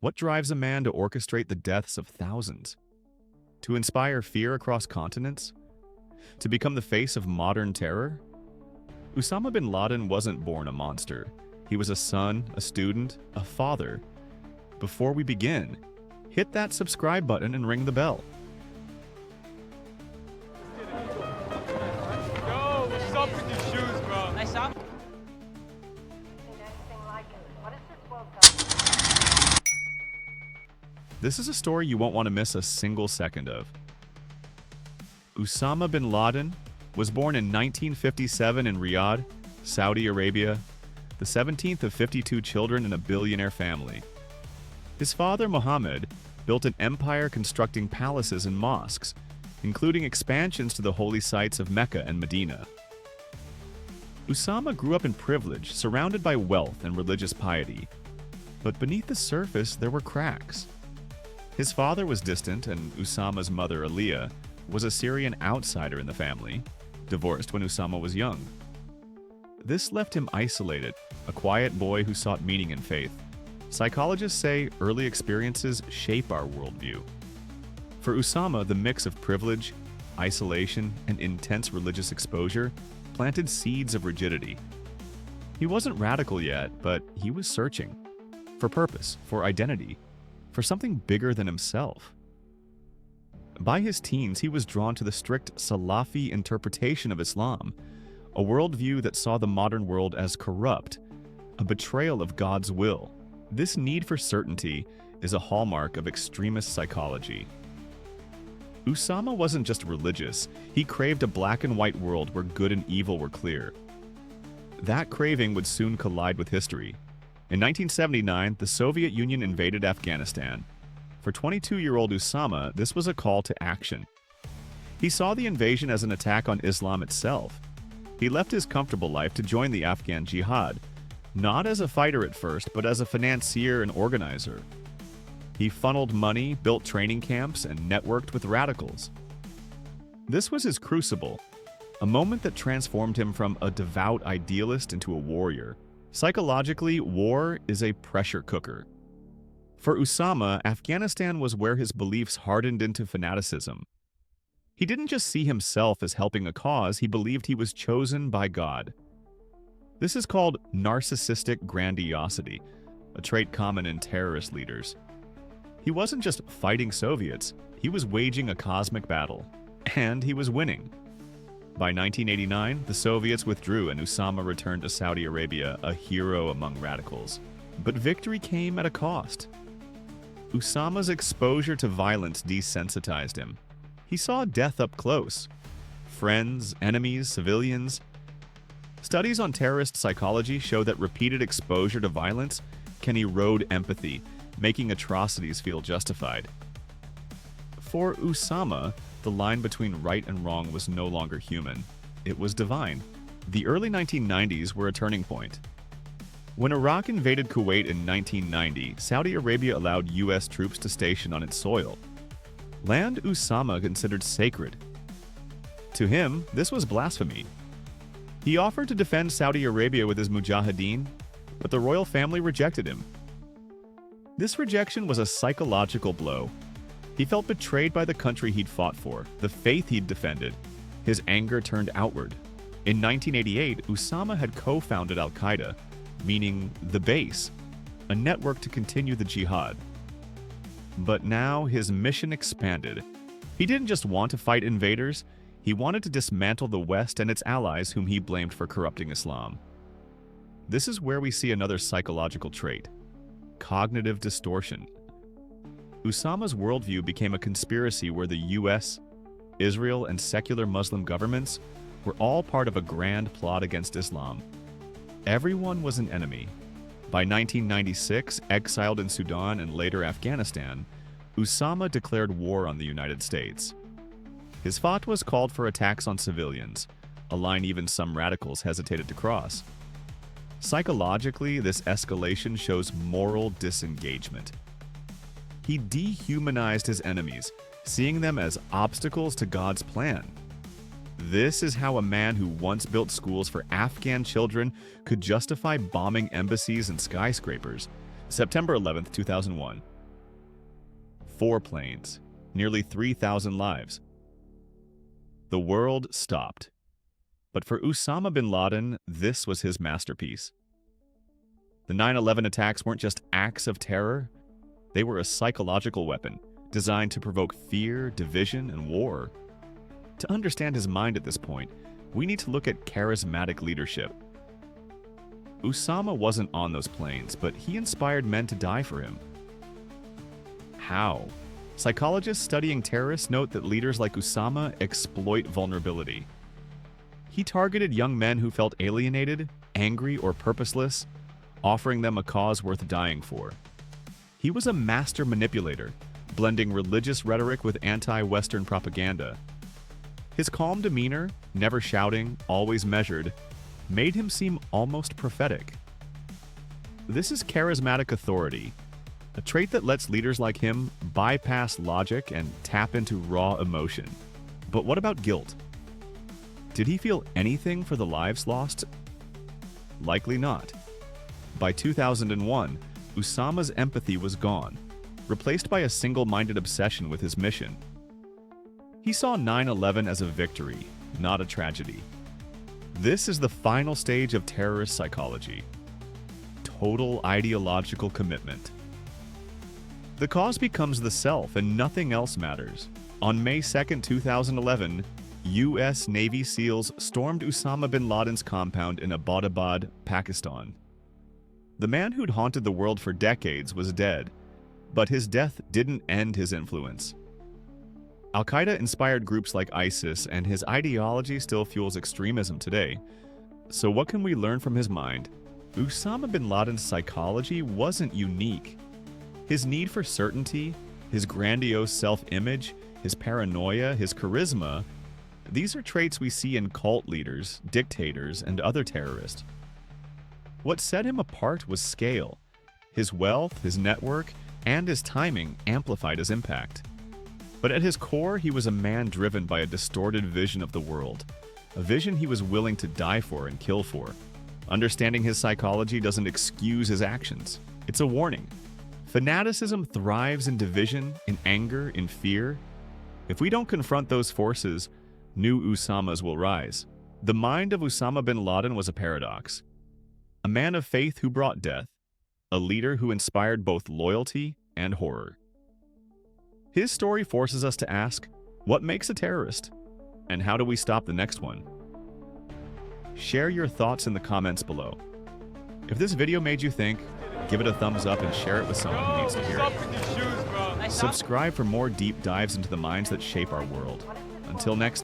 What drives a man to orchestrate the deaths of thousands? To inspire fear across continents? To become the face of modern terror? Osama bin Laden wasn't born a monster. He was a son, a student, a father. Before we begin, hit that subscribe button and ring the bell. Yo, what's up with these shoes, bro? Nice up. This is a story you won't want to miss a single second of. Osama bin Laden was born in 1957 in Riyadh, Saudi Arabia, the 17th of 52 children in a billionaire family. His father, Mohammed, built an empire constructing palaces and mosques, including expansions to the holy sites of Mecca and Medina. Osama grew up in privilege, surrounded by wealth and religious piety. But beneath the surface, there were cracks. His father was distant, and Osama's mother, Aliyah, was a Syrian outsider in the family, divorced when Osama was young. This left him isolated, a quiet boy who sought meaning in faith. Psychologists say early experiences shape our worldview. For Osama, the mix of privilege, isolation, and intense religious exposure planted seeds of rigidity. He wasn't radical yet, but he was searching for purpose, for identity, for something bigger than himself. By his teens, he was drawn to the strict Salafi interpretation of Islam, a worldview that saw the modern world as corrupt, a betrayal of God's will. This need for certainty is a hallmark of extremist psychology. Osama wasn't just religious, he craved a black and white world where good and evil were clear. That craving would soon collide with history. In 1979, the Soviet Union invaded Afghanistan. For 22-year-old Osama, this was a call to action. He saw the invasion as an attack on Islam itself. He left his comfortable life to join the Afghan jihad, not as a fighter at first, but as a financier and organizer. He funneled money, built training camps, and networked with radicals. This was his crucible, a moment that transformed him from a devout idealist into a warrior. Psychologically, war is a pressure cooker. For Osama, Afghanistan was where his beliefs hardened into fanaticism. He didn't just see himself as helping a cause, he believed he was chosen by God. This is called narcissistic grandiosity, a trait common in terrorist leaders. He wasn't just fighting Soviets, he was waging a cosmic battle. And he was winning. By 1989, the Soviets withdrew and Osama returned to Saudi Arabia, a hero among radicals. But victory came at a cost. Osama's exposure to violence desensitized him. He saw death up close. Friends, enemies, civilians. Studies on terrorist psychology show that repeated exposure to violence can erode empathy, making atrocities feel justified. For Osama, the line between right and wrong was no longer human. It was divine. The early 1990s were a turning point. When Iraq invaded Kuwait in 1990, Saudi Arabia allowed U.S. troops to station on its soil. Land Osama considered sacred. To him, this was blasphemy. He offered to defend Saudi Arabia with his mujahideen, but the royal family rejected him. This rejection was a psychological blow. He felt betrayed by the country he'd fought for, the faith he'd defended. His anger turned outward. In 1988, Osama had co-founded Al-Qaeda, meaning the base, a network to continue the jihad. But now his mission expanded. He didn't just want to fight invaders, he wanted to dismantle the West and its allies whom he blamed for corrupting Islam. This is where we see another psychological trait: cognitive distortion. Osama's worldview became a conspiracy where the US, Israel, and secular Muslim governments were all part of a grand plot against Islam. Everyone was an enemy. By 1996, exiled in Sudan and later Afghanistan, Osama declared war on the United States. His fatwas called for attacks on civilians, a line even some radicals hesitated to cross. Psychologically, this escalation shows moral disengagement. He dehumanized his enemies, seeing them as obstacles to God's plan. This is how a man who once built schools for Afghan children could justify bombing embassies and skyscrapers. September 11, 2001. 4 planes, nearly 3,000 lives. The world stopped. But for Osama bin Laden, this was his masterpiece. The 9/11 attacks weren't just acts of terror. They were a psychological weapon designed to provoke fear, division, and war. To understand his mind at this point, we need to look at charismatic leadership. Osama wasn't on those planes, but he inspired men to die for him. How? Psychologists studying terrorists note that leaders like Osama exploit vulnerability. He targeted young men who felt alienated, angry, or purposeless, offering them a cause worth dying for. He was a master manipulator, blending religious rhetoric with anti-Western propaganda. His calm demeanor, never shouting, always measured, made him seem almost prophetic. This is charismatic authority, a trait that lets leaders like him bypass logic and tap into raw emotion. But what about guilt? Did he feel anything for the lives lost? Likely not. By 2001, Osama's empathy was gone, replaced by a single-minded obsession with his mission. He saw 9/11 as a victory, not a tragedy. This is the final stage of terrorist psychology. Total ideological commitment. The cause becomes the self and nothing else matters. On May 2, 2011, U.S. Navy SEALs stormed Osama bin Laden's compound in Abbottabad, Pakistan. The man who'd haunted the world for decades was dead, but his death didn't end his influence. Al-Qaeda inspired groups like ISIS, and his ideology still fuels extremism today. So what can we learn from his mind? Osama bin Laden's psychology wasn't unique. His need for certainty, his grandiose self-image, his paranoia, his charisma, these are traits we see in cult leaders, dictators, and other terrorists. What set him apart was scale. His wealth, his network, and his timing amplified his impact. But at his core, he was a man driven by a distorted vision of the world, a vision he was willing to die for and kill for. Understanding his psychology doesn't excuse his actions. It's a warning. Fanaticism thrives in division, in anger, in fear. If we don't confront those forces, new Osamas will rise. The mind of Osama bin Laden was a paradox. A man of faith who brought death, a leader who inspired both loyalty and horror. His story forces us to ask, what makes a terrorist? And how do we stop the next one? Share your thoughts in the comments below. If this video made you think, give it a thumbs up and share it with someone who needs to hear it. Subscribe for more deep dives into the minds that shape our world. Until next time.